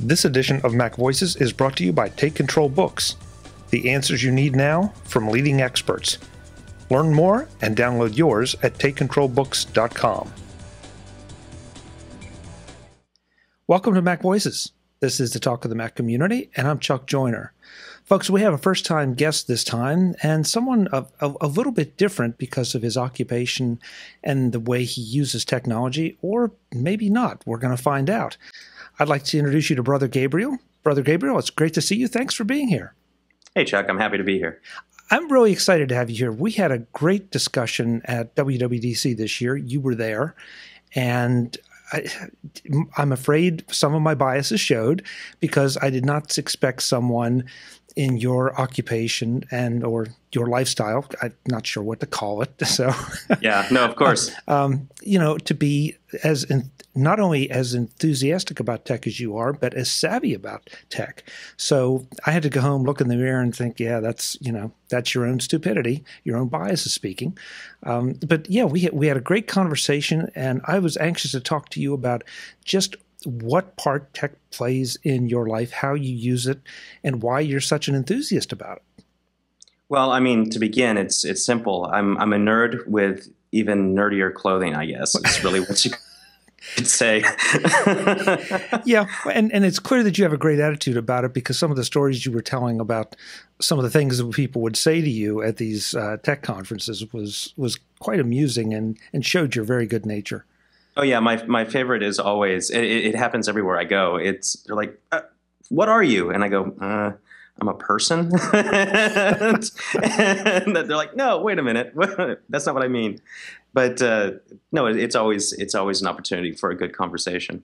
This edition of MacVoices is brought to you by Take Control Books. The answers you need now from leading experts. Learn more and download yours at takecontrolbooks.com. Welcome to MacVoices. This is the talk of the Mac community, and I'm Chuck Joyner. Folks, we have a first-time guest this time, and someone a little bit different because of his occupation and the way he uses technology, or maybe not. We're going to find out. I'd like to introduce you to Brother Gabriel. Brother Gabriel, it's great to see you. Thanks for being here. Hey, Chuck. I'm happy to be here. I'm really excited to have you here. We had a great discussion at WWDC this year. You were there, and I'm afraid some of my biases showed because I did not expect someone in your occupation and or your lifestyle, I'm not sure what to call it. So yeah, no, of course. To be not only as enthusiastic about tech as you are, but as savvy about tech. So I had to go home, look in the mirror, and think, yeah, that's your own stupidity, your own bias is speaking. But yeah, we had a great conversation, and I was anxious to talk to you about just what part tech plays in your life, how you use it, and why you're such an enthusiast about it. Well, I mean, to begin, it's simple. I'm a nerd with even nerdier clothing, I guess. It's really what you could say. Yeah, and it's clear that you have a great attitude about it because some of the stories you were telling about some of the things that people would say to you at these tech conferences was quite amusing and showed your very good nature. Oh yeah, my favorite is always, it happens everywhere I go. They're like, what are you? And I go, I'm a person. And they're like, no, wait a minute. That's not what I mean. But no, it's always an opportunity for a good conversation.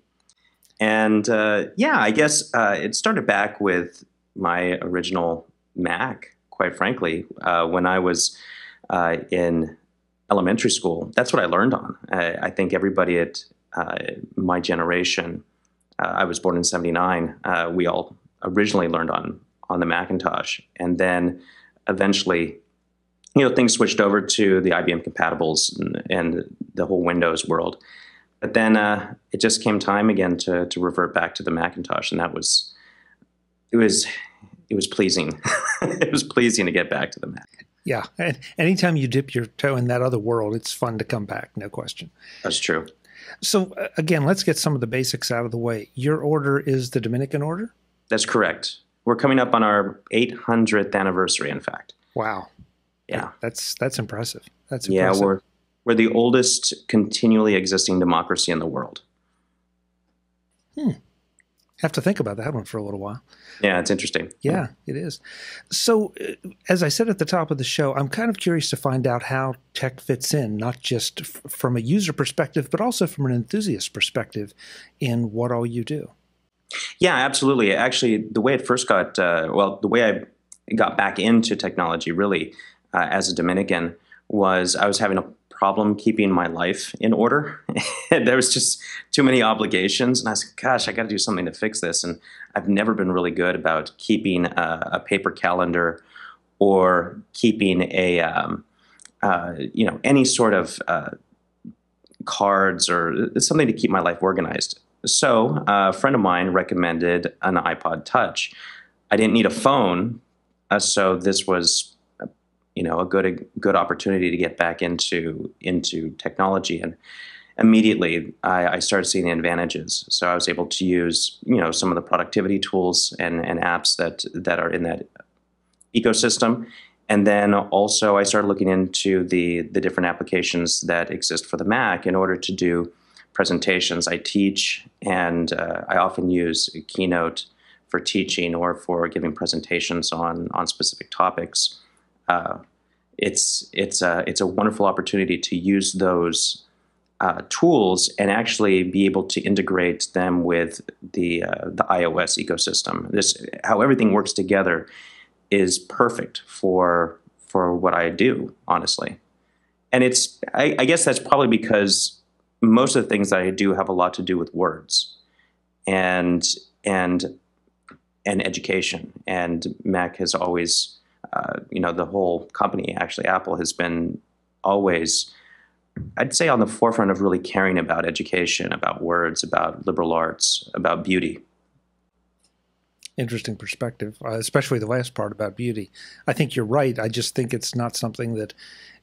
And yeah, I guess it started back with my original Mac, quite frankly, when I was in elementary school. That's what I learned on. I think everybody at my generation, I was born in '79, we all originally learned on the Macintosh. And then eventually, things switched over to the IBM compatibles and the whole Windows world. But then it just came time again to revert back to the Macintosh. And it was pleasing. It was pleasing to get back to the Mac. Yeah. And anytime you dip your toe in that other world, it's fun to come back. No question. That's true. So again, let's get some of the basics out of the way. Your order is the Dominican order? That's correct. We're coming up on our 800th anniversary, in fact. Wow. Yeah. That's impressive. That's impressive. Yeah, we're the oldest continually existing democracy in the world. Have to think about that one for a little while. Yeah, it's interesting. Yeah, it is. So, as I said at the top of the show, I'm kind of curious to find out how tech fits in, not just from a user perspective, but also from an enthusiast perspective in what all you do. Yeah, absolutely. Actually, the way it first got, the way I got back into technology really as a Dominican was I was having a problem keeping my life in order. There was just too many obligations. And I was like, gosh, I got to do something to fix this. And I've never been really good about keeping a paper calendar or keeping any sort of cards or something to keep my life organized. So a friend of mine recommended an iPod Touch. I didn't need a phone, so this was a good opportunity to get back into technology. And immediately I started seeing the advantages. So I was able to use some of the productivity tools and apps that are in that ecosystem. And then also I started looking into the different applications that exist for the Mac in order to do presentations. I teach, and I often use Keynote for teaching or for giving presentations on specific topics. It's a wonderful opportunity to use those tools and actually be able to integrate them with the iOS ecosystem. How everything works together is perfect for what I do, honestly. And I guess that's probably because most of the things that I do have a lot to do with words and education. And Mac has always, the whole company, actually Apple, has been always, I'd say, on the forefront of really caring about education, about words, about liberal arts, about beauty. Interesting perspective, especially the last part about beauty. I think you're right. I just think it's not something that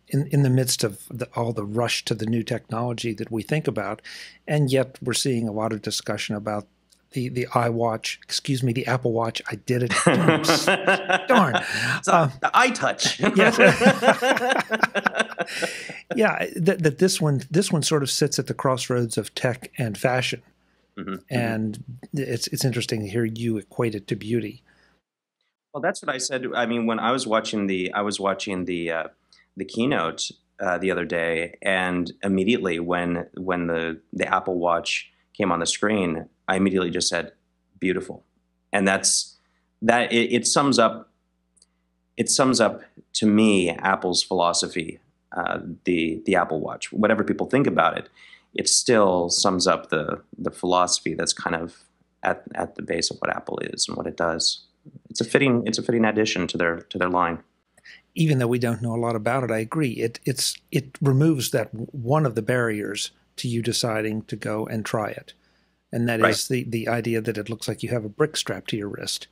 in the midst of all the rush to the new technology that we think about, and yet we're seeing a lot of discussion about the iWatch, excuse me, the Apple Watch. I did it. Darn. The iTouch. Yes. Yeah, that this one sort of sits at the crossroads of tech and fashion. Mm-hmm. And it's interesting to hear you equate it to beauty. Well, that's what I said. I mean, when I was watching the keynote the other day, and immediately when the Apple Watch came on the screen, I immediately just said, "Beautiful," and it sums up. It sums up to me Apple's philosophy, the Apple Watch. Whatever people think about it, it still sums up the philosophy that's kind of at the base of what Apple is and what it does. It's a fitting addition to their line. Even though we don't know a lot about it, I agree. It removes that one of the barriers to you deciding to go and try it, and that is the idea that it looks like you have a brick strapped to your wrist.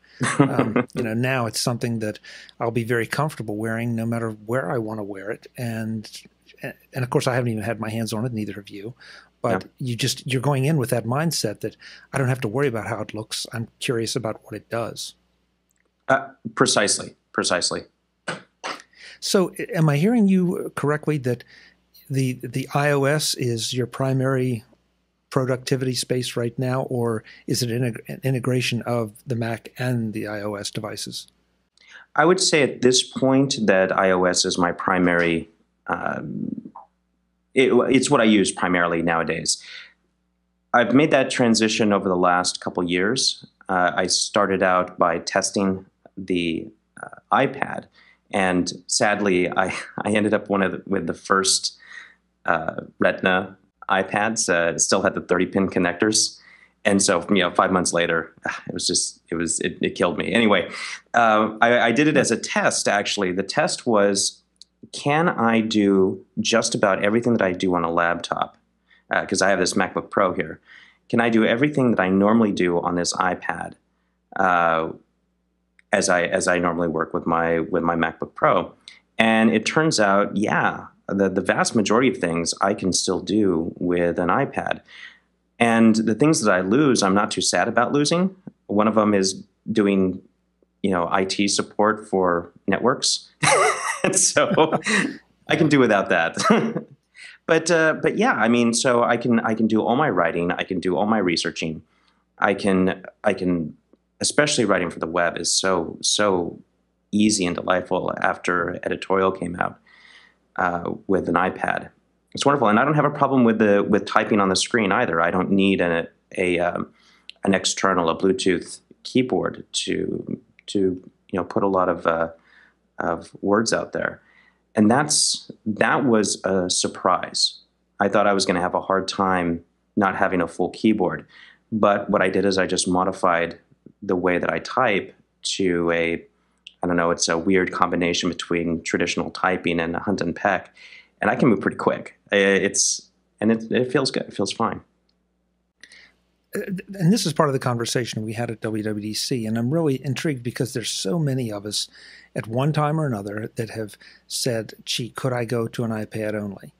Now it's something that I'll be very comfortable wearing no matter where I want to wear it, and of course I haven't even had my hands on it, neither have you. But you're going in with that mindset that I don't have to worry about how it looks. I'm curious about what it does. Precisely. So am I hearing you correctly that the iOS is your primary productivity space right now, or is it an integration of the Mac and the iOS devices? I would say at this point that iOS is my primary. It's what I use primarily nowadays. I've made that transition over the last couple years. I started out by testing the iPad, and sadly, I ended up with the first Retina iPads. It still had the 30-pin connectors, and so 5 months later, it killed me. Anyway, I did it as a test. Actually, the test was, can I do just about everything that I do on a laptop? Because I have this MacBook Pro here. Can I do everything that I normally do on this iPad as I normally work with my MacBook Pro? And it turns out, the vast majority of things I can still do with an iPad. And the things that I lose, I'm not too sad about losing. One of them is doing, IT support for networks. And so I can do without that. But yeah, I mean, so I can do all my writing, I can do all my researching. I can especially writing for the web is so easy and delightful after editorial came out with an iPad. It's wonderful, and I don't have a problem with typing on the screen either. I don't need an external, a Bluetooth keyboard to put a lot of words out there. And that was a surprise. I thought I was going to have a hard time not having a full keyboard. But what I did is I just modified the way that I type to it's a weird combination between traditional typing and hunt and peck. And I can move pretty quick. It feels good. It feels fine. And this is part of the conversation we had at WWDC, and I'm really intrigued because there's so many of us at one time or another that have said, "Gee, could I go to an iPad only?"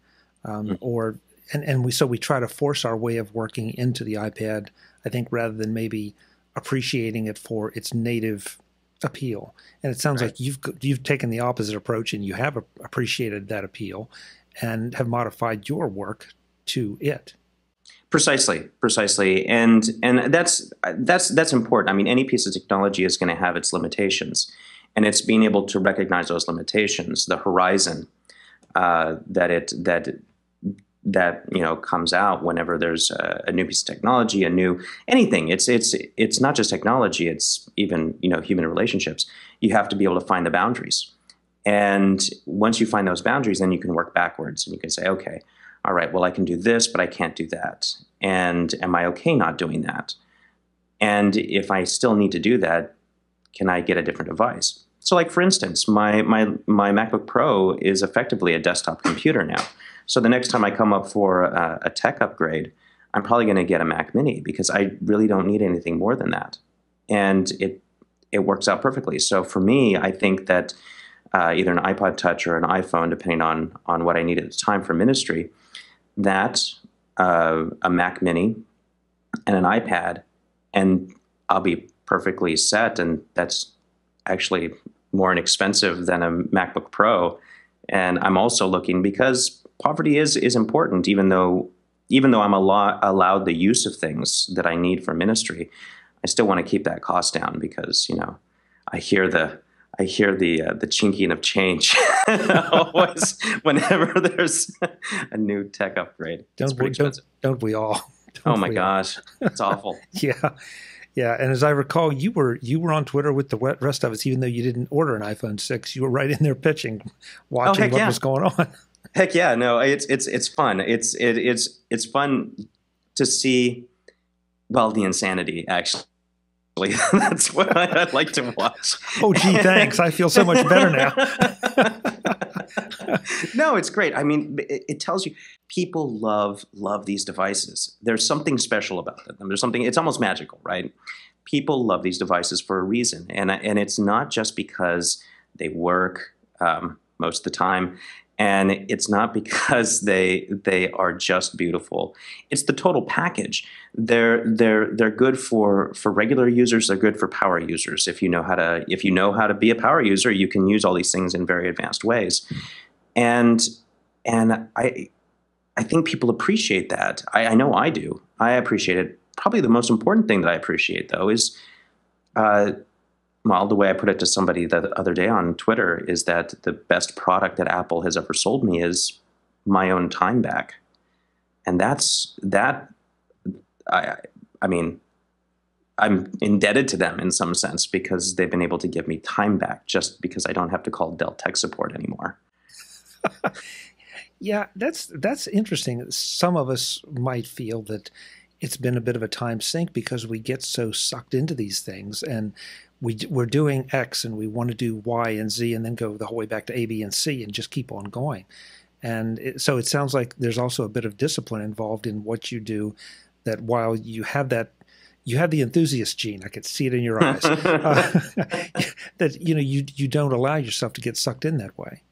We try to force our way of working into the iPad, I think, rather than maybe appreciating it for its native appeal. And it sounds like you've taken the opposite approach, and you have appreciated that appeal, and have modified your work to it. Precisely, and that's important. I mean, any piece of technology is going to have its limitations, and it's being able to recognize those limitations, the horizon that comes out whenever there's a new piece of technology, a new anything. It's not just technology; it's even human relationships. You have to be able to find the boundaries, and once you find those boundaries, then you can work backwards, and you can say, okay. All right, well, I can do this, but I can't do that. And am I okay not doing that? And if I still need to do that, can I get a different device? So like, for instance, my MacBook Pro is effectively a desktop computer now. So the next time I come up for a tech upgrade, I'm probably going to get a Mac Mini because I really don't need anything more than that. And it works out perfectly. So for me, I think that either an iPod Touch or an iPhone, depending on what I need at the time for ministry, that a Mac Mini and an iPad, and I'll be perfectly set. And that's actually more inexpensive than a MacBook Pro. And I'm also looking, because poverty is important, even though I'm allowed the use of things that I need for ministry, I still want to keep that cost down, because I hear the chinking of change always whenever there's a new tech upgrade. Don't we all? Oh my gosh, it's awful. Yeah. Yeah, and as I recall, you were on Twitter with the rest of us, even though you didn't order an iPhone 6. You were right in there pitching, watching what was going on. Heck yeah, no, it's fun. It's fun to see, well, the insanity, actually. That's what I'd like to watch. Oh, gee, thanks. I feel so much better now. No, it's great. I mean, it tells you people love these devices. There's something special about them. It's almost magical, right? People love these devices for a reason. And it's not just because they work most of the time. And it's not because they are just beautiful. It's the total package. They're good for regular users. They're good for power users. If you know how to be a power user, you can use all these things in very advanced ways. And I think people appreciate that. I know I do. I appreciate it. Probably the most important thing that I appreciate, though, is well, the way I put it to somebody the other day on Twitter is that the best product that Apple has ever sold me is my own time back. And I mean, I'm indebted to them in some sense, because they've been able to give me time back just because I don't have to call Dell tech support anymore. Yeah, that's interesting. Some of us might feel that it's been a bit of a time sink because we get so sucked into these things, and we're doing X and we want to do Y and Z and then go the whole way back to A, B, and C and just keep on going. And so it sounds like there's also a bit of discipline involved in what you do, that while you have the enthusiast gene, I could see it in your eyes, that you don't allow yourself to get sucked in that way.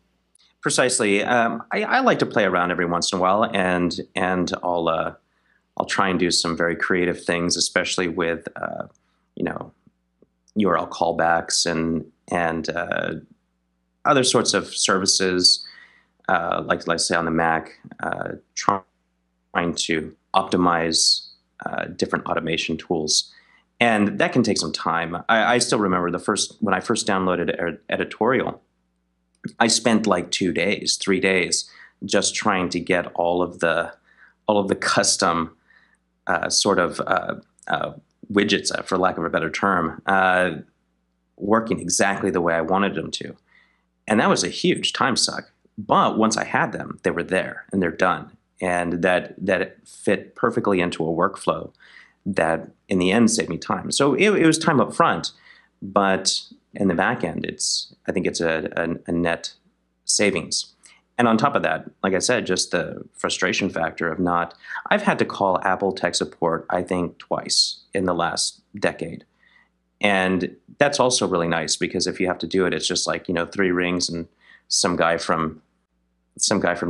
Precisely. I like to play around every once in a while, and I'll try and do some very creative things, especially with URL callbacks and other sorts of services, like let's say on the Mac, trying to optimize different automation tools, and that can take some time. I still remember when I first downloaded Editorial, I spent like 2 days, 3 days, just trying to get all of the custom widgets, for lack of a better term, working exactly the way I wanted them to. And that was a huge time suck. But once I had them, they were there and they're done. And that fit perfectly into a workflow that in the end saved me time. So it was time up front, but in the back end, I think it's a net savings. And on top of that, like I said, just the frustration factor of I've had to call Apple tech support, I think, twice in the last decade. And that's also really nice, because if you have to do it, it's just like, 3 rings and some guy from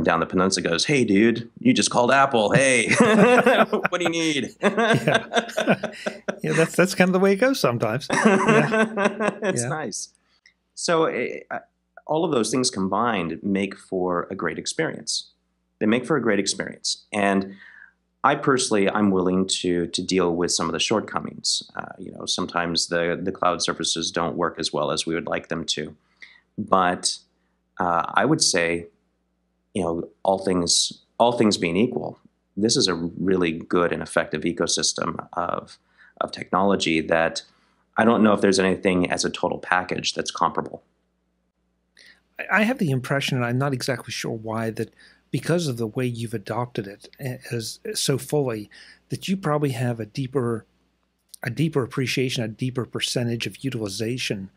down the peninsula goes, "Hey, dude, you just called Apple. Hey, what do you need?" Yeah, that's kind of the way it goes sometimes. Yeah. It's nice. So all of those things combined make for a great experience. They make for a great experience. And I personally, I'm willing to deal with some of the shortcomings. Sometimes the cloud services don't work as well as we would like them to. But I would say, all things being equal, this is a really good and effective ecosystem of technology that I don't know if there's anything as a total package that's comparable. I have the impression, and I'm not exactly sure why, that because of the way you've adopted it as so fully, that you probably have a deeper appreciation, a deeper percentage of utilization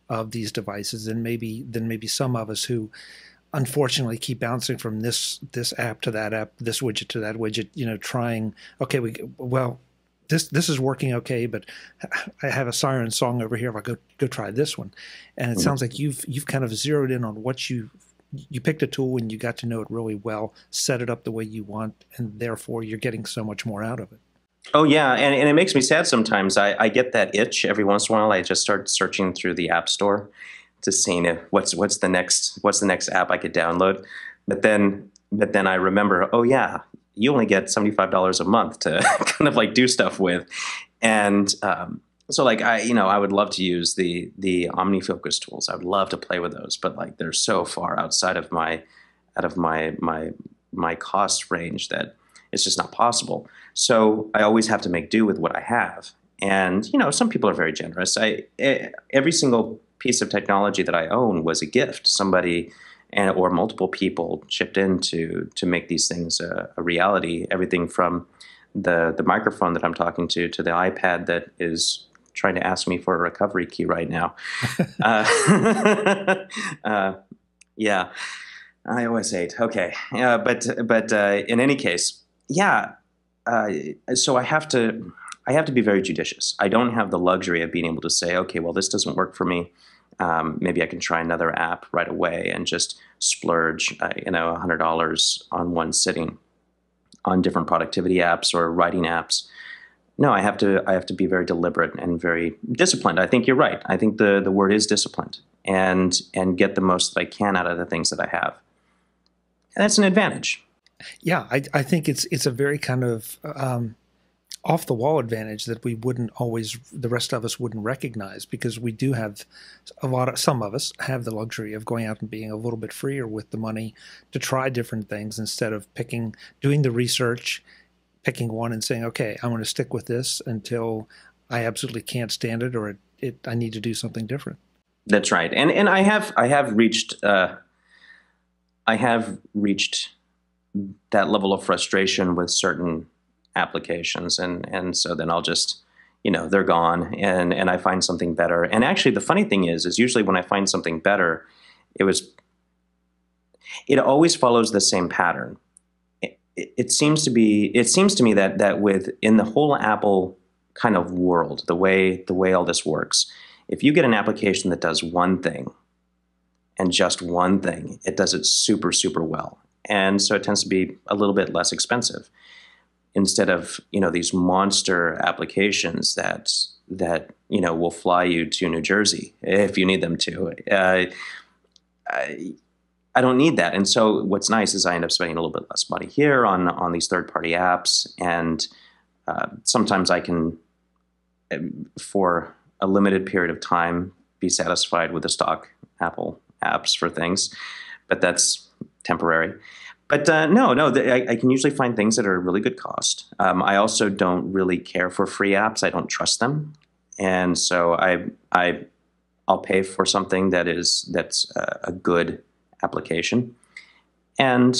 of these devices than maybe some of us who unfortunately keep bouncing from this app to that app, this widget to that widget, trying, okay, this is working okay, but I have a siren song over here. If I go try this one, and it sounds like you've kind of zeroed in on what you picked a tool and you got to know it really well, set it up the way you want, and therefore you're getting so much more out of it. Oh yeah, and it makes me sad sometimes. I get that itch every once in a while. I just start searching through the App Store to seeing if what's the next app I could download. But then I remember, oh yeah, you only get $75 a month to kind of like do stuff with, and so like I would love to use the OmniFocus tools. I would love to play with those, but like they're so far outside of my cost range that it's just not possible. So I always have to make do with what I have. And some people are very generous. Every single piece of technology that I own was a gift. Somebody or multiple people chipped in to make these things a reality. Everything from the microphone that I'm talking to the iPad that is trying to ask me for a recovery key right now. Yeah, iOS 8. Okay, but in any case, yeah. So I have to be very judicious. I don't have the luxury of being able to say, okay, well, this doesn't work for me. Maybe I can try another app right away and just splurge, $100 on one sitting on different productivity apps or writing apps. No, I have to be very deliberate and very disciplined. I think you're right. I think the word is disciplined, and get the most that I can out of the things that I have. And that's an advantage. Yeah, I think it's a very kind of off the wall advantage that the rest of us wouldn't recognize, because we do have some of us have the luxury of going out and being a little bit freer with the money to try different things instead of doing the research, picking one and saying, okay, I'm going to stick with this until I absolutely can't stand it, or I need to do something different. That's right. And I have reached that level of frustration with certain applications, and so then I'll just, they're gone, and I find something better. And actually, the funny thing is usually when I find something better, it always follows the same pattern. It seems to me that within the whole Apple kind of world, the way all this works, if you get an application that does one thing and just one thing, it does it super, super well. And so it tends to be a little bit less expensive, instead of these monster applications that will fly you to New Jersey if you need them to. I don't need that. And so what's nice is I end up spending a little bit less money here on these third-party apps, and sometimes I can, for a limited period of time, be satisfied with the stock Apple apps for things, but that's temporary. But I can usually find things that are really good cost. I also don't really care for free apps. I don't trust them, and so I'll pay for something that's a good application, and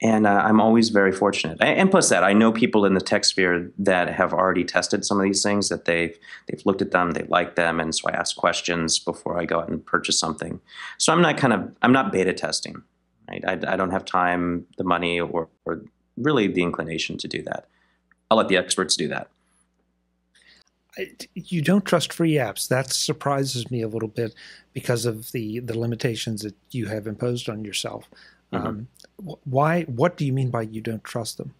I'm always very fortunate. And plus that, I know people in the tech sphere that have already tested some of these things, that they've looked at them, they like them, and so I ask questions before I go out and purchase something. So I'm not beta testing. Right? I don't have time, the money, or really the inclination to do that. I'll let the experts do that. You don't trust free apps. That surprises me a little bit because of the limitations that you have imposed on yourself. Mm-hmm. Why? What do you mean by you don't trust them?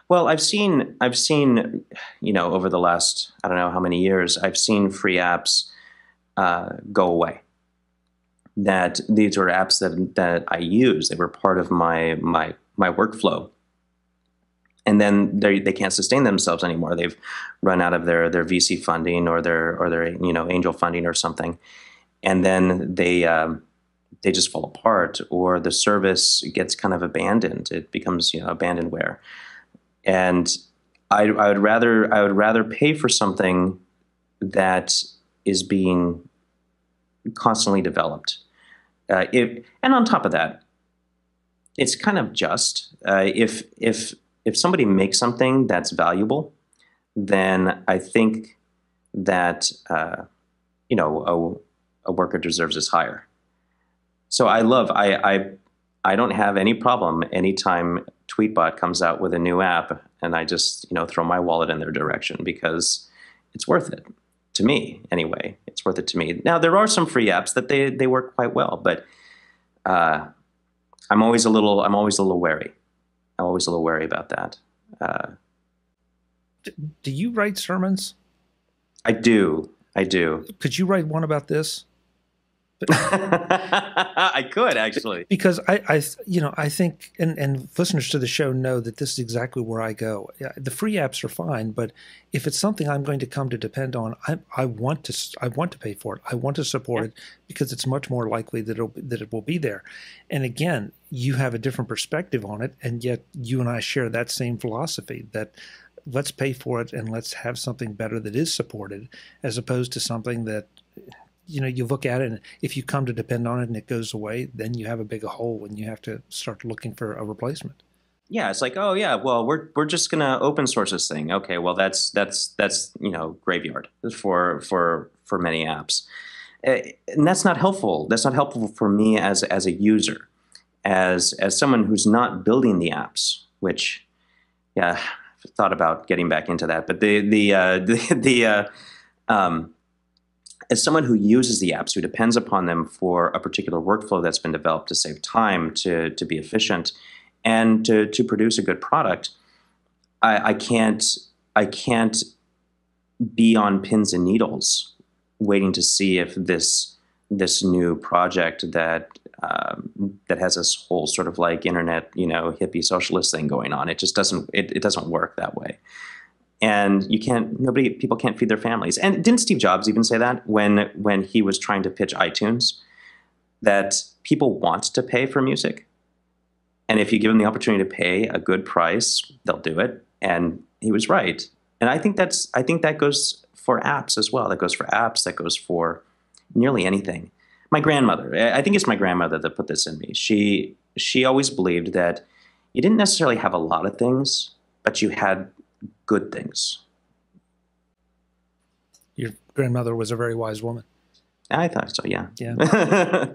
Well, I've seen, over the last, I don't know how many years, I've seen free apps go away. That these were apps that I use. They were part of my workflow, and then they can't sustain themselves anymore. They've run out of their VC funding or their angel funding or something, and then they just fall apart, or the service gets kind of abandoned. It becomes abandonware, and I would rather pay for something that is being constantly developed. And on top of that, it's kind of just if somebody makes something that's valuable, then I think that a worker deserves his hire. So I don't have any problem anytime Tweetbot comes out with a new app, and I just throw my wallet in their direction because it's worth it to me anyway. It's worth it to me. Now there are some free apps that they work quite well, but I'm always a little wary. I'm always a little wary about that. Do you write sermons? I do. Could you write one about this? I could actually, because I think, and listeners to the show know that this is exactly where I go. The free apps are fine, but if it's something I'm going to come to depend on, I want to pay for it. I want to support it because it's much more likely that it will be there. And again, you have a different perspective on it, and yet you and I share that same philosophy that let's pay for it and let's have something better that is supported, as opposed to something that you look at it, and if you come to depend on it and it goes away, then you have a big hole and you have to start looking for a replacement. Yeah, it's like, oh yeah, well we're just gonna open source this thing. Okay, well that's graveyard for many apps, and that's not helpful. That's not helpful for me as a user, as someone who's not building the apps. Which, yeah, I've thought about getting back into that, but as someone who uses the apps, who depends upon them for a particular workflow that's been developed to save time, to be efficient, and to produce a good product, I can't be on pins and needles waiting to see if this new project that has this whole sort of like internet hippie socialist thing going on, it just doesn't work that way. And people can't feed their families. And didn't Steve Jobs even say that when he was trying to pitch iTunes, that people want to pay for music, and if you give them the opportunity to pay a good price, they'll do it. And he was right. And I think that goes for apps as well. That goes for apps. That goes for nearly anything. My grandmother, I think it's my grandmother that put this in me. She always believed that you didn't necessarily have a lot of things, but you had good things. Your grandmother was a very wise woman. I thought so, yeah. Yeah.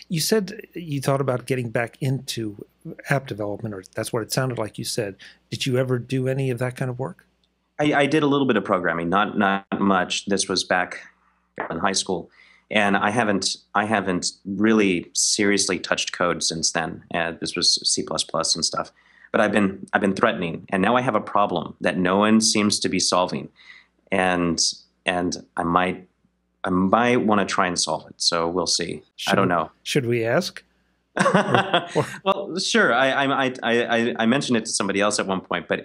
You said you thought about getting back into app development, or that's what it sounded like you said. Did you ever do any of that kind of work? I did a little bit of programming, not much. This was back in high school, and I haven't really seriously touched code since then. This was C++ and stuff. But I've been threatening, and now I have a problem that no one seems to be solving, and I might want to try and solve it. So we'll see. I don't know. Should we ask? Well, sure. I mentioned it to somebody else at one point, but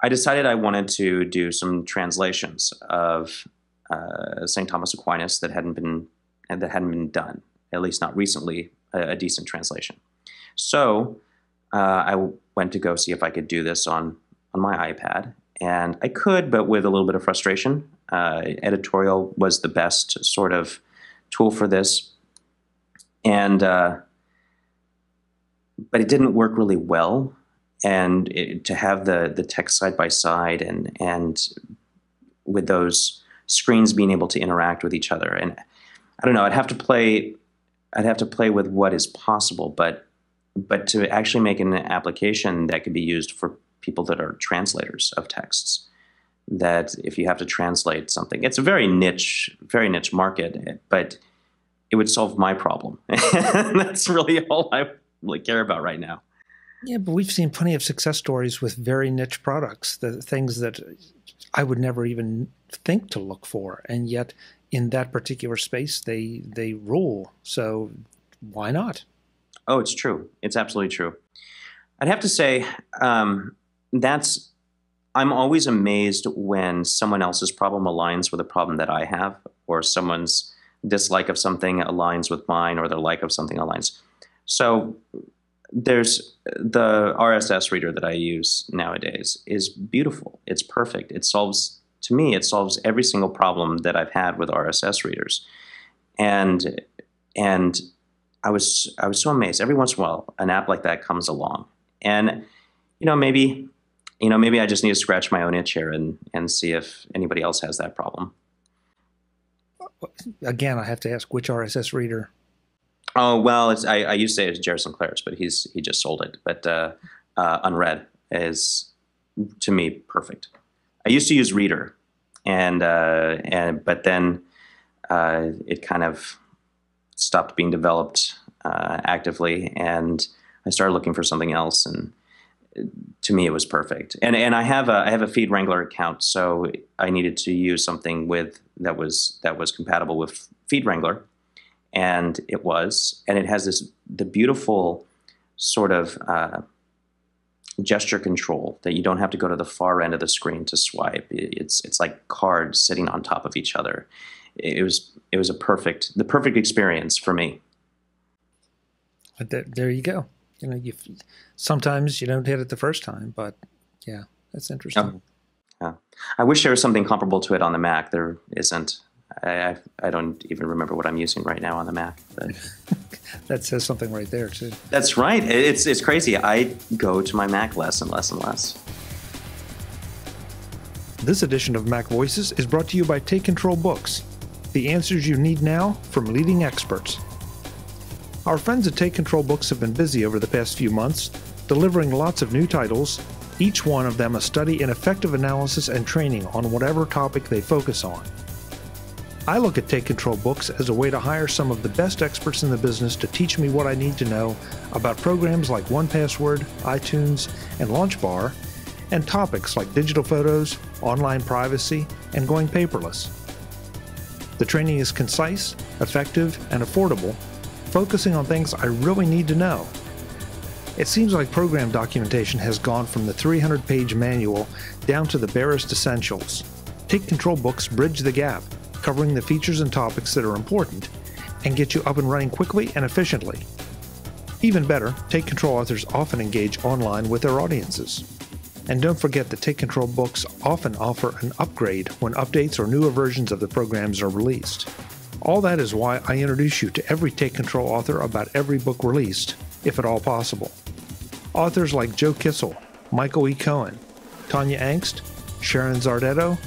I decided I wanted to do some translations of St. Thomas Aquinas that hadn't been done, at least not recently, a decent translation. So I went to go see if I could do this on my iPad, and I could, but with a little bit of frustration. Editorial was the best sort of tool for this, and but it didn't work really well. And to have the text side by side, and with those screens being able to interact with each other, and I don't know, I'd have to play with what is possible, but to actually make an application that could be used for people that are translators of texts, that if you have to translate something, it's a very niche market, but it would solve my problem. And that's really all I really care about right now. Yeah, but we've seen plenty of success stories with very niche products, the things that I would never even think to look for, and yet in that particular space they rule. So why not? Oh, it's true. It's absolutely true. I'd have to say I'm always amazed when someone else's problem aligns with a problem that I have, or someone's dislike of something aligns with mine, or their like of something aligns. So there's the RSS reader that I use nowadays is beautiful. It's perfect. It solves every single problem that I've had with RSS readers. And I was so amazed. Every once in a while, an app like that comes along, and maybe I just need to scratch my own itch here and see if anybody else has that problem. Again, I have to ask, which RSS reader? Oh well, I used to say it's Jerry Sinclair's, but he just sold it. But unread is to me perfect. I used to use Reader, and but then it kind of stopped being developed actively, and I started looking for something else. And to me, it was perfect. And I have a Feed Wrangler account, so I needed to use something with that was compatible with Feed Wrangler, and it was. And it has the beautiful sort of gesture control that you don't have to go to the far end of the screen to swipe. It's like cards sitting on top of each other. It was the perfect experience for me. There you go. Sometimes you don't hit it the first time, but yeah, that's interesting. Yeah. I wish there was something comparable to it on the Mac. There isn't. I don't even remember what I'm using right now on the Mac. But that says something right there too. That's right. It's crazy. I go to my Mac less and less and less. This edition of Mac Voices is brought to you by Take Control Books, the answers you need now from leading experts. Our friends at Take Control Books have been busy over the past few months, delivering lots of new titles, each one of them a study in effective analysis and training on whatever topic they focus on. I look at Take Control Books as a way to hire some of the best experts in the business to teach me what I need to know about programs like 1Password, iTunes, and LaunchBar, and topics like digital photos, online privacy, and going paperless. The training is concise, effective, and affordable, focusing on things I really need to know. It seems like program documentation has gone from the 300-page manual down to the barest essentials. Take Control Books bridge the gap, covering the features and topics that are important, and get you up and running quickly and efficiently. Even better, Take Control authors often engage online with their audiences. And don't forget that Take Control Books often offer an upgrade when updates or newer versions of the programs are released. All that is why I introduce you to every Take Control author about every book released, if at all possible. Authors like Joe Kissel, Michael E. Cohen, Tanya Angst, Sharon Zardetto,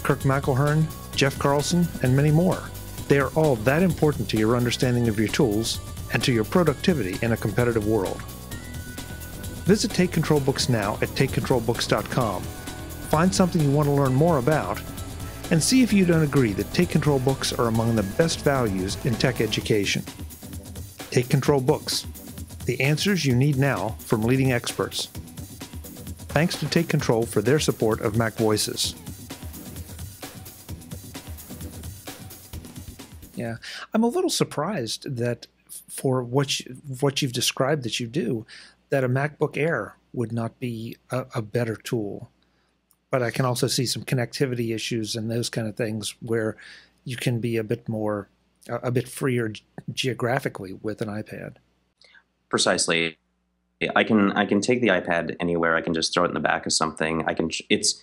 Kirk McElhearn, Jeff Carlson, and many more. They are all that important to your understanding of your tools and to your productivity in a competitive world. Visit Take Control Books now at takecontrolbooks.com. Find something you want to learn more about, and see if you don't agree that Take Control Books are among the best values in tech education. Take Control Books, the answers you need now from leading experts. Thanks to Take Control for their support of Mac Voices. Yeah, I'm a little surprised that for what you've described that you do, that a MacBook Air would not be a better tool. But I can also see some connectivity issues and those kind of things where you can be a bit freer geographically with an iPad. Precisely. I can take the iPad anywhere. I can just throw it in the back of something. It's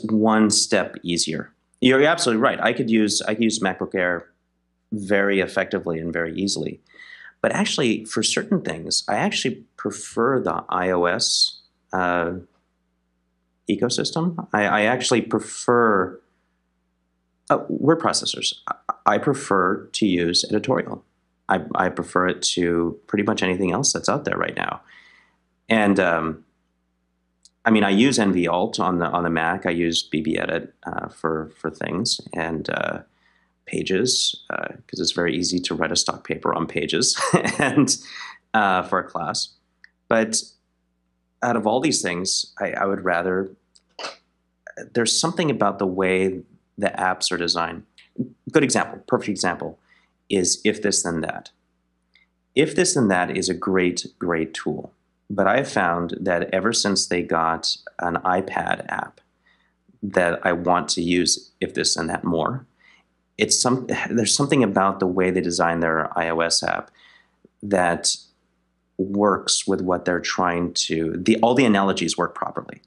one step easier. You're absolutely right. I could use MacBook Air very effectively and very easily. But actually, for certain things, I actually prefer the iOS ecosystem. I actually prefer word processors. I prefer to use editorial. I prefer it to pretty much anything else that's out there right now. And I mean, I use NVAlt on the Mac. I use BBEdit for things, and Pages, because it's very easy to write a stock paper on Pages and for a class. But out of all these things, I would rather, there's something about the way the apps are designed. Good example, perfect example, is If This Then That. If This Then That is a great, great tool. But I have found that ever since they got an iPad app, that I want to use If This Then That more. There's something about the way they design their iOS app that works with what they're trying to. All the analogies work properly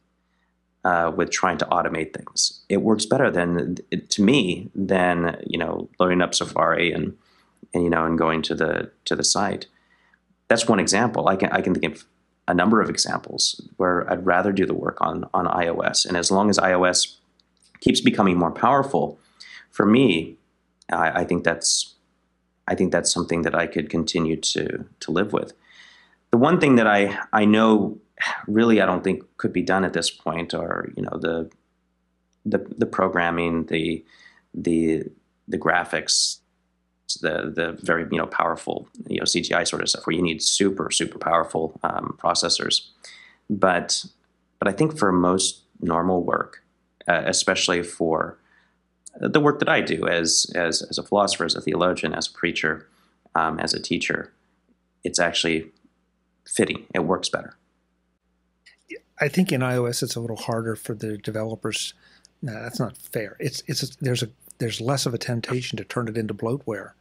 with trying to automate things. It works better to me than loading up Safari and going to the site. That's one example. I can think of a number of examples where I'd rather do the work on iOS. And as long as iOS keeps becoming more powerful, for me, I think that's I think that's something that I could continue to live with. The one thing that I know really I don't think could be done at this point are, you know, the programming, the graphics, the very, you know, powerful, you know, CGI sort of stuff where you need super powerful processors. But I think for most normal work, especially for the work that I do as a philosopher, as a theologian, as a preacher, as a teacher, it's actually fitting. It works better. I think in iOS it's a little harder for the developers. No, that's not fair. There's less of a temptation to turn it into bloatware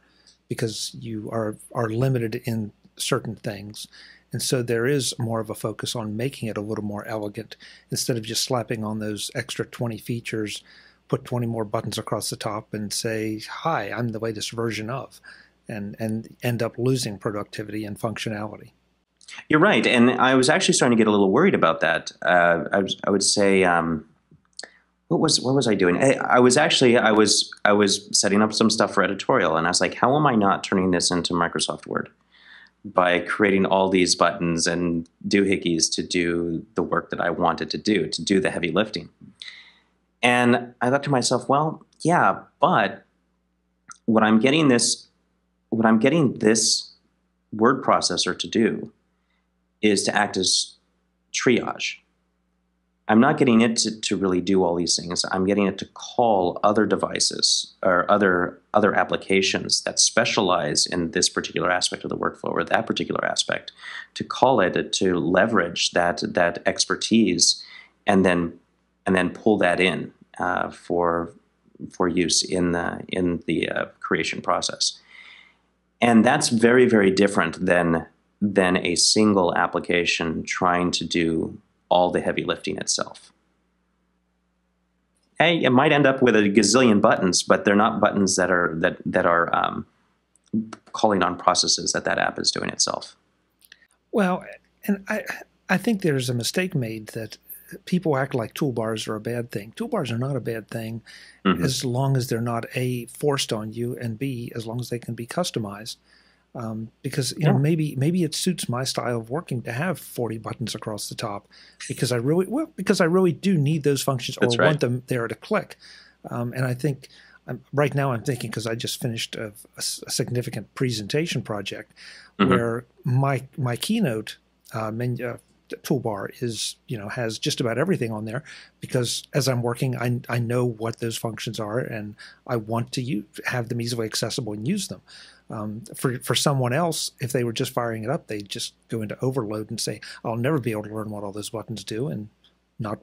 because you are limited in certain things. And so there is more of a focus on making it a little more elegant instead of just slapping on those extra 20 features, put 20 more buttons across the top and say, hi, I'm the latest version of, and end up losing productivity and functionality. You're right. And I was actually starting to get a little worried about that. I would say, what was I doing? I was setting up some stuff for editorial, and I was like, how am I not turning this into Microsoft Word by creating all these buttons and doohickeys to do the work that I wanted to do the heavy lifting? And I thought to myself, well, yeah, but what I'm getting this word processor to do is to act as triage. I'm not getting it to really do all these things. I'm getting it to call other devices or other applications that specialize in this particular aspect of the workflow or that particular aspect, to call it, to leverage that expertise, and then pull that in for use in the creation process. And that's very, very different than a single application trying to do all the heavy lifting itself. Hey, it might end up with a gazillion buttons, but they're not buttons that are calling on processes that app is doing itself. Well, and I think there's a mistake made that people act like toolbars are a bad thing. Toolbars are not a bad thing, as long as they're not A, forced on you, and B, as long as they can be customized. Because you know, maybe it suits my style of working to have 40 buttons across the top, because I really do need those functions or want them there to click. And I think right now I'm thinking, because I just finished a significant presentation project where my Keynote toolbar is, you know, has just about everything on there, because as I'm working, I know what those functions are and I want to have them easily accessible and use them. For someone else, if they were just firing it up, they'd just go into overload and say, I'll never be able to learn what all those buttons do, and not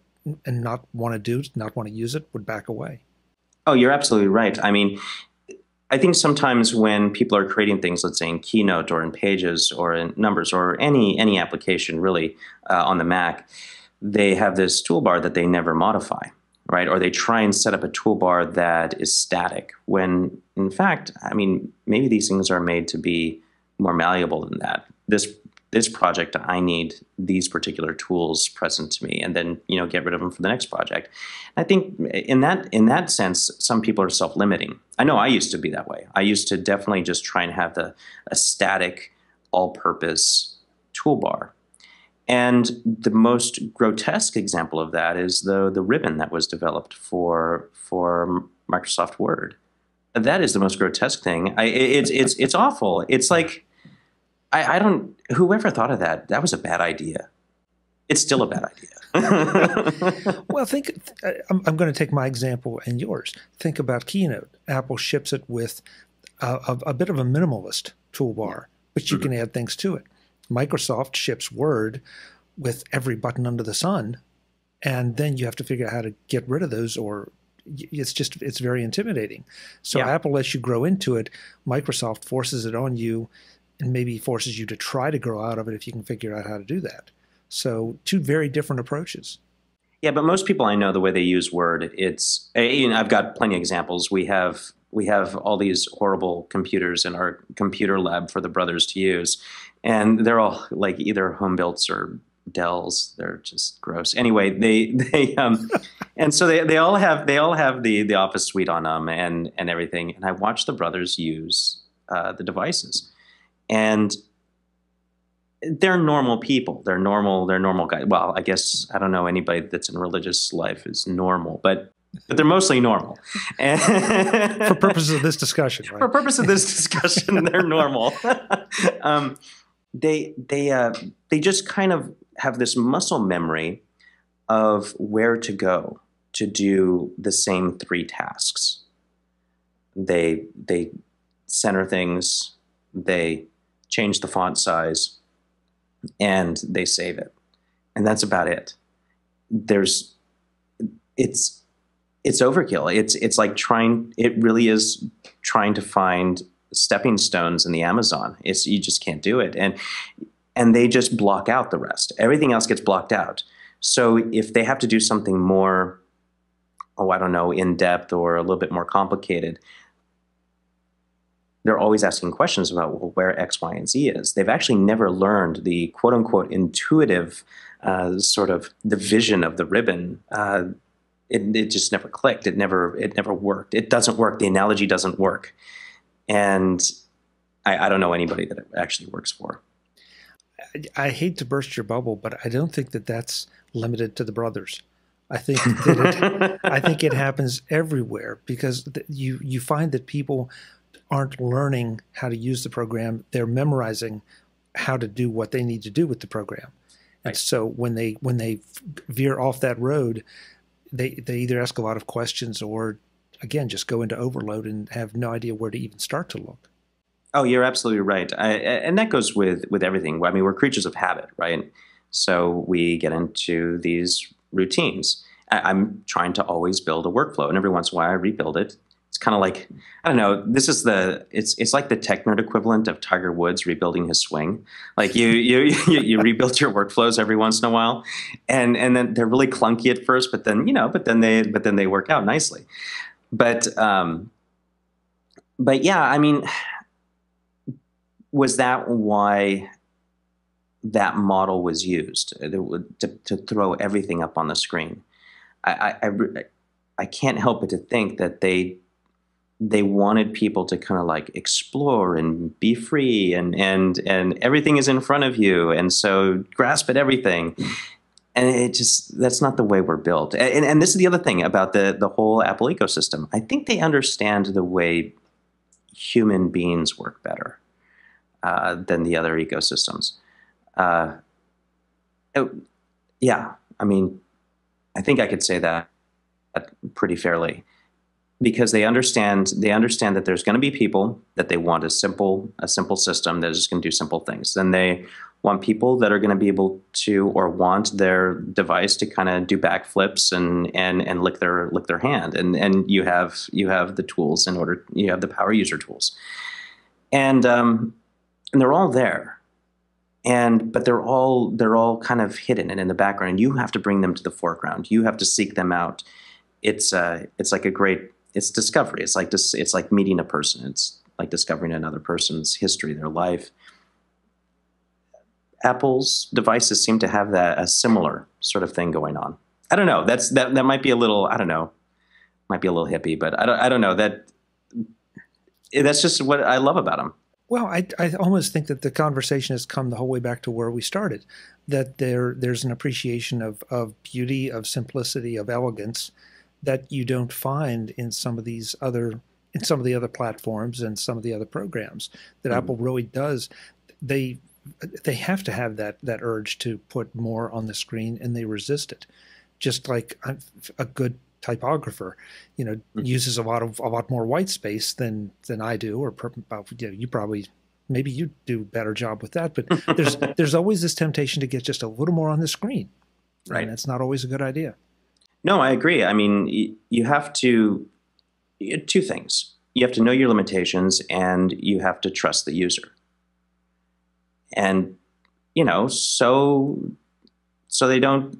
want to use it, would back away. Oh, you're absolutely right. I mean, I think sometimes when people are creating things, let's say in Keynote or in Pages or in Numbers or any application really on the Mac, they have this toolbar that they never modify, right? Or they try and set up a toolbar that is static, when in fact, I mean, maybe these things are made to be more malleable than that. This project, I need these particular tools present to me, and then, you know, get rid of them for the next project. I think in that sense, some people are self-limiting. I know I used to be that way. I used to definitely just try and have a static, all-purpose toolbar. And the most grotesque example of that is the ribbon that was developed for Microsoft Word. That is the most grotesque thing. It's awful. It's like, I don't. Whoever thought of that? That was a bad idea. It's still a bad idea. Well, I'm going to take my example and yours. Think about Keynote. Apple ships it with a bit of a minimalist toolbar, but you can add things to it. Microsoft ships Word with every button under the sun, and then you have to figure out how to get rid of those, or it's very intimidating. So Apple lets you grow into it. Microsoft forces it on you, and maybe forces you to try to grow out of it if you can figure out how to do that. So two very different approaches. Yeah, but most people I know, the way they use Word, it's, you know, I've got plenty of examples. We have all these horrible computers in our computer lab for the brothers to use, and they're all like either home built or Dells. They're just gross. Anyway, they and so they all have the Office suite on them and everything. And I watched the brothers use the devices, and they're normal people. They're normal guys. Well, I guess I don't know anybody that's in religious life is normal, but they're mostly normal. And For purposes of this discussion, right? For purpose of this discussion, they're normal. They just kind of have this muscle memory of where to go to do the same 3 tasks. They center things, they change the font size, and they save it, and that's about it. It's overkill. It's like it really is trying to find stepping stones in the Amazon. You just can't do it, and they just block out the rest. Everything else gets blocked out. So if they have to do something more, I don't know, in depth or a little bit more complicated, they're always asking questions about, well, where X, Y, and Z is. They've actually never learned the quote unquote intuitive sort of the vision of the ribbon. It just never clicked. It never worked. It doesn't work. The analogy doesn't work. And I don't know anybody that it actually works for. I hate to burst your bubble, but I don't think that that's limited to the brothers. I think that I think it happens everywhere, because you find that people aren't learning how to use the program. They're memorizing how to do what they need to do with the program. And so when they veer off that road, they either ask a lot of questions or, again, just go into overload and have no idea where to even start to look. Oh, you're absolutely right. And that goes with everything. I mean, we're creatures of habit, right? So we get into these routines. I'm trying to always build a workflow, and every once in a while I rebuild it. It's kind of like, I don't know, it's like the tech nerd equivalent of Tiger Woods rebuilding his swing. Like you rebuild your workflows every once in a while, and then they're really clunky at first, but then they work out nicely. But yeah, I mean, was that why that model was used to throw everything up on the screen? I can't help but to think that they wanted people to kind of like explore and be free, and everything is in front of you, and so grasp at everything. And that's not the way we're built. And this is the other thing about the whole Apple ecosystem. I think they understand the way human beings work better than the other ecosystems. Yeah, I mean, I think I could say that pretty fairly, because they understand that there's going to be people that they want a simple system that is just going to do simple things. Then they want people that are going to be able to, or want their device to kind of do backflips and lick their hand. And you have the tools you have the power user tools, and they're all there. But they're all kind of hidden and in the background. And you have to bring them to the foreground. You have to seek them out. It's like it's discovery. It's like meeting a person. It's like discovering another person's history, their life. Apple's devices seem to have a similar sort of thing going on. I don't know. That might be a little, I don't know, might be a little hippie, but I don't know. That's just what I love about them. Well, I almost think that the conversation has come the whole way back to where we started, that there's an appreciation of beauty, of simplicity, of elegance that you don't find in some of the other platforms and some of the other programs that Apple really does. They have to have that urge to put more on the screen, and they resist it. Just like a good typographer, uses a lot more white space than I do, or you probably, maybe you do a better job with that. But there's always this temptation to get just a little more on the screen, right? And that's not always a good idea. No, I agree. I mean, you have to, two things. You have to know your limitations, and you have to trust the user. And, so they don't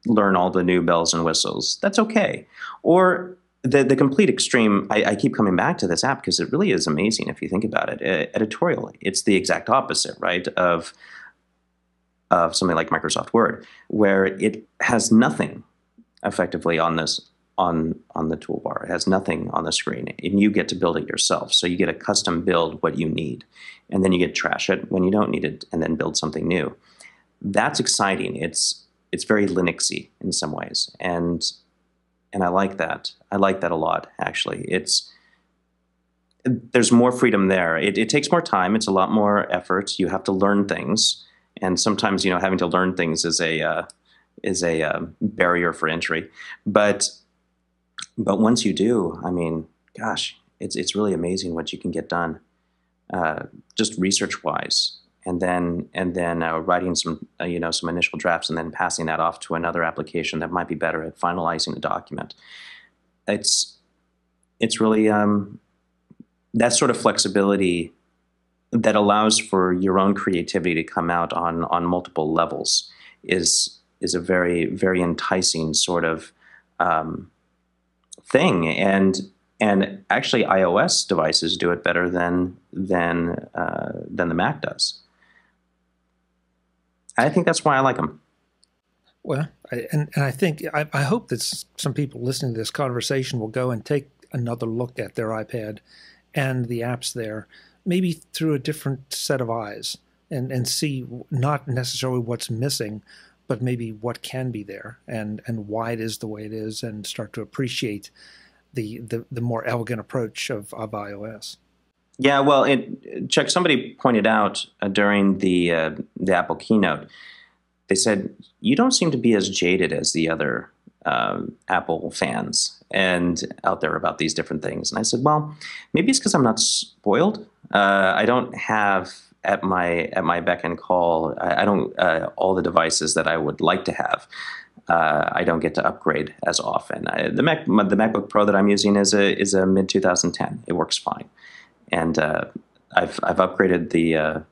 learn all the new bells and whistles. That's okay. Or the complete extreme, I keep coming back to this app because it really is amazing if you think about it. Editorially, it's the exact opposite, right, of something like Microsoft Word, where it has nothing effectively on this on the toolbar. It has nothing on the screen, and you get to build it yourself. So you get a custom build what you need, and then you get to trash it when you don't need it, and then build something new. That's exciting. It's very Linuxy in some ways, and I like that. I like that a lot, actually. There's more freedom there. It takes more time. It's a lot more effort. You have to learn things, and sometimes having to learn things is a barrier for entry. But once you do, I mean, gosh, it's really amazing what you can get done, just research wise, and then writing some some initial drafts, and then passing that off to another application that might be better at finalizing the document. It's really that sort of flexibility that allows for your own creativity to come out on multiple levels is a very, very enticing sort of thing, and actually iOS devices do it better than the Mac does. I think that's why I like them. Well, I think I hope that some people listening to this conversation will go and take another look at their iPad and the apps there, maybe through a different set of eyes, and see not necessarily what's missing, but maybe what can be there, and why it is the way it is, and start to appreciate the more elegant approach of iOS. Yeah, well, Chuck, somebody pointed out during the Apple keynote, they said, you don't seem to be as jaded as the other Apple fans and out there about these different things. And I said, well, maybe it's because I'm not spoiled. I don't have at my beck and call. I don't all the devices that I would like to have. I don't get to upgrade as often. The MacBook Pro that I'm using is a mid 2010. It works fine, and I've upgraded the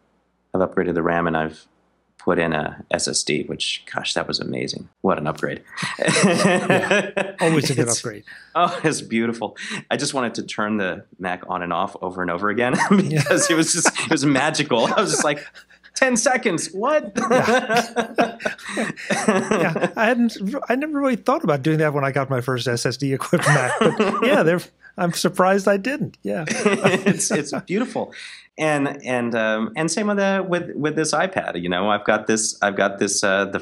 RAM, and I've put in a SSD, which, gosh, that was amazing. What an upgrade. Yeah, always a good upgrade. Oh, it's beautiful. I just wanted to turn the Mac on and off over and over again because it was magical. I was just like, 10 seconds. What? Yeah, I never really thought about doing that when I got my first SSD equipped Mac, but yeah, I'm surprised I didn't. Yeah. It's beautiful. And same with this iPad. I've got this the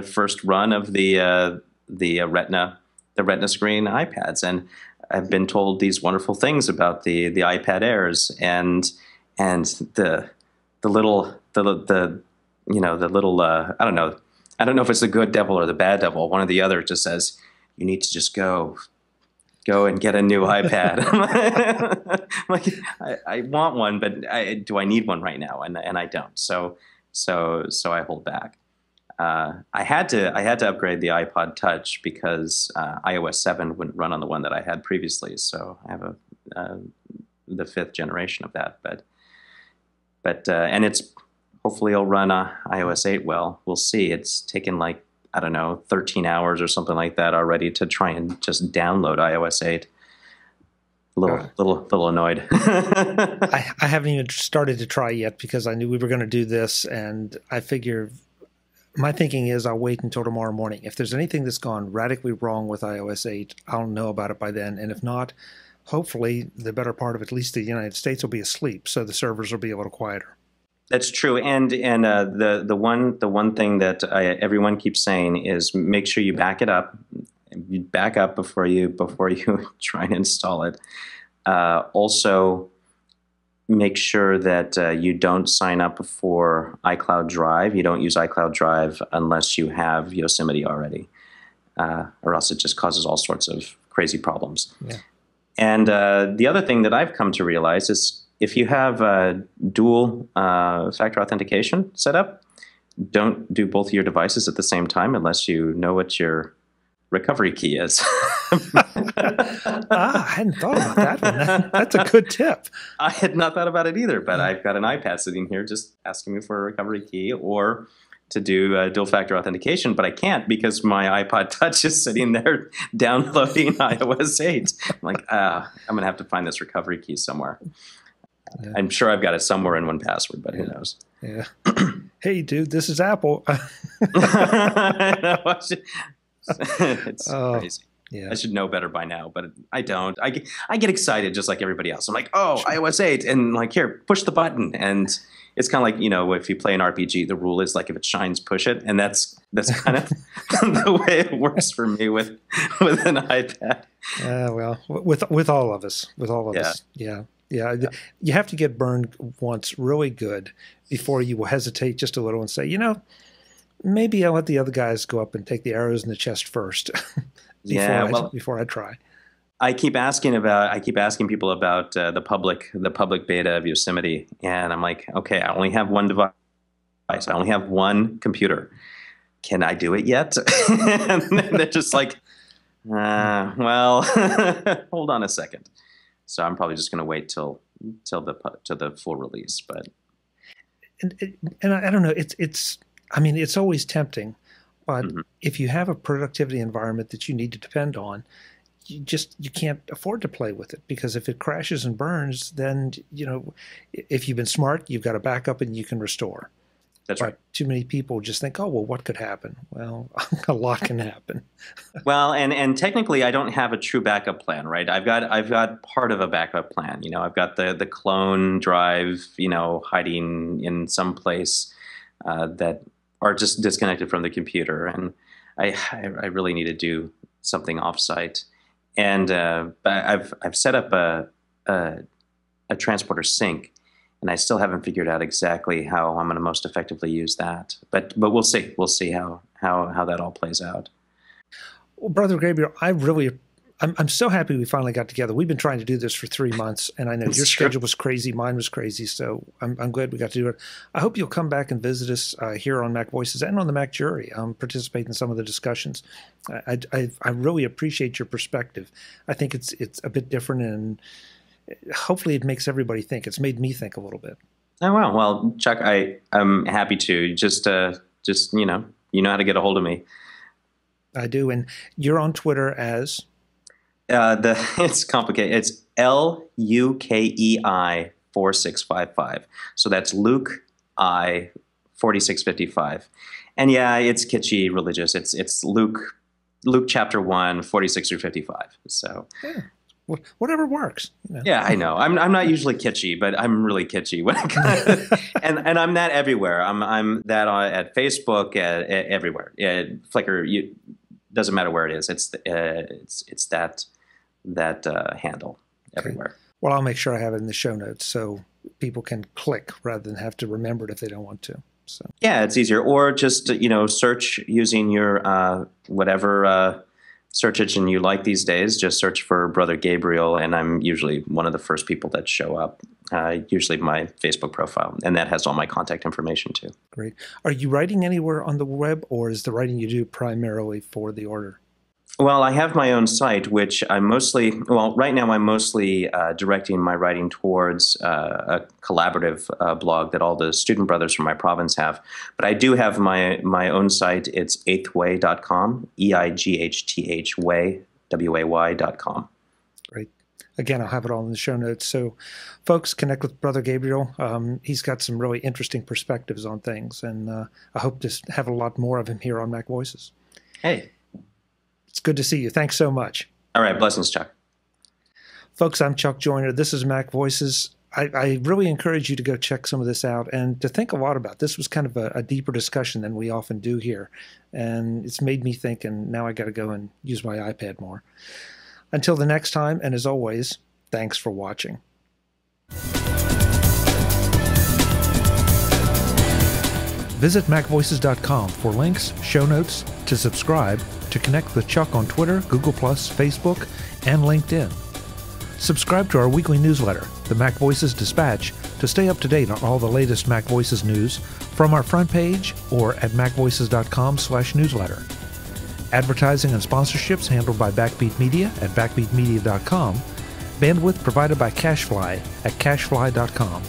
first run of the Retina screen iPads, and I've been told these wonderful things about the iPad Airs and the little I don't know if it's the good devil or the bad devil. One or the other just says, you need to just go and get a new iPad. Like, I want one, but do I need one right now? And I don't. So I hold back. I had to upgrade the iPod Touch because iOS 7 wouldn't run on the one that I had previously. So I have the 5th generation of that, but and it's hopefully it'll run iOS 8 well. We'll see. It's taken 13 hours or something like that already to try and just download iOS 8. A little annoyed. I haven't even started to try yet because I knew we were going to do this, and I figure my thinking is I'll wait until tomorrow morning. If there's anything that's gone radically wrong with iOS 8, I'll know about it by then, and if not, hopefully the better part of at least the United States will be asleep, so the servers will be a little quieter. That's true, and the one thing that everyone keeps saying is make sure you back it up. You back up before you try and install it. Also, make sure that you don't sign up for iCloud Drive. You don't use iCloud Drive unless you have Yosemite already, or else it just causes all sorts of crazy problems. Yeah. And the other thing that I've come to realize is if you have dual factor authentication set up, don't do both of your devices at the same time unless you know what your recovery key is. I hadn't thought about that one. That's a good tip. I had not thought about it either, but I've got an iPad sitting here just asking me for a recovery key or to do dual factor authentication, but I can't because my iPod Touch is sitting there downloading iOS 8. I'm like, I'm going to have to find this recovery key somewhere. Yeah. I'm sure I've got it somewhere in 1Password, but who knows? Yeah. Hey, dude, this is Apple. It's crazy. Yeah. I should know better by now, but I don't. I get excited just like everybody else. I'm like, oh, iOS 8, and like, here, push the button. And it's kind of like, if you play an RPG, the rule is like, if it shines, push it. And that's kind of the way it works for me with an iPad. Well, with all of us, yeah. You have to get burned once really good before you will hesitate just a little and say, maybe I'll let the other guys go up and take the arrows in the chest first before I try. I keep asking people about the public beta of Yosemite, and I'm like, okay, I only have one device. I only have one computer. Can I do it yet? And they're just like, well, hold on a second. So I'm probably just going to wait till the full release. But and I don't know. It's always tempting, but if you have a productivity environment that you need to depend on, you can't afford to play with it, because if it crashes and burns, then if you've been smart, you've got a backup and you can restore. That's right. Too many people just think, oh, well, what could happen? Well, a lot can happen. Well, and technically, I don't have a true backup plan, right? I've got part of a backup plan. I've got the clone drive, hiding in some place that are just disconnected from the computer, and I really need to do something offsite. And I've set up a transporter sync, and I still haven't figured out exactly how I'm going to most effectively use that. But we'll see. We'll see how that all plays out. Well, Brother Gabriel, I'm so happy we finally got together. We've been trying to do this for 3 months, and I know your schedule was crazy, mine was crazy, so I'm glad we got to do it. I hope you'll come back and visit us here on MacVoices and on the Mac Jury, participate in some of the discussions. I really appreciate your perspective. I think it's a bit different, and hopefully it makes everybody think. It's made me think a little bit. Oh, wow. Well, Chuck, I'm happy to. Just you know how to get a hold of me. I do, and you're on Twitter as... it's complicated. It's LUKEI 4655. So that's Luke I 4655. And yeah, it's kitschy, religious. It's Luke chapter 1, 46 through 55. So yeah. Whatever works. Yeah, I know. I'm not usually kitschy, but I'm really kitschy when and I'm that everywhere. I'm that at Facebook, everywhere. Flickr, doesn't matter where it is. It's that handle everywhere. Okay. Well, I'll make sure I have it in the show notes so people can click rather than have to remember it if they don't want to. So yeah, it's easier. Or just search using your whatever search engine you like these days. Just search for Brother Gabriel, and I'm usually one of the first people that show up. Usually my Facebook profile, and that has all my contact information too. Great. Are you writing anywhere on the web, or is the writing you do primarily for the order? Well, I have my own site, which right now I'm mostly directing my writing towards a collaborative blog that all the student brothers from my province have. But I do have my own site. It's eighthway.com, EIGHTH way, WAY.com. Great. Again, I'll have it all in the show notes. So folks, connect with Brother Gabriel. He's got some really interesting perspectives on things, and I hope to have a lot more of him here on MacVoices. Hey. It's good to see you. Thanks so much. All right. Blessings, Chuck. Folks, I'm Chuck Joyner. This is MacVoices. I really encourage you to go check some of this out and to think a lot about. This was kind of a deeper discussion than we often do here. And it's made me think, and now I got to go and use my iPad more. Until the next time, and as always, thanks for watching. Visit MacVoices.com for links, show notes, to subscribe, to connect with Chuck on Twitter, Google+, Facebook, and LinkedIn. Subscribe to our weekly newsletter, the MacVoices Dispatch, to stay up to date on all the latest MacVoices news from our front page or at MacVoices.com/newsletter. Advertising and sponsorships handled by Backbeat Media at BackbeatMedia.com. Bandwidth provided by CashFly at CashFly.com.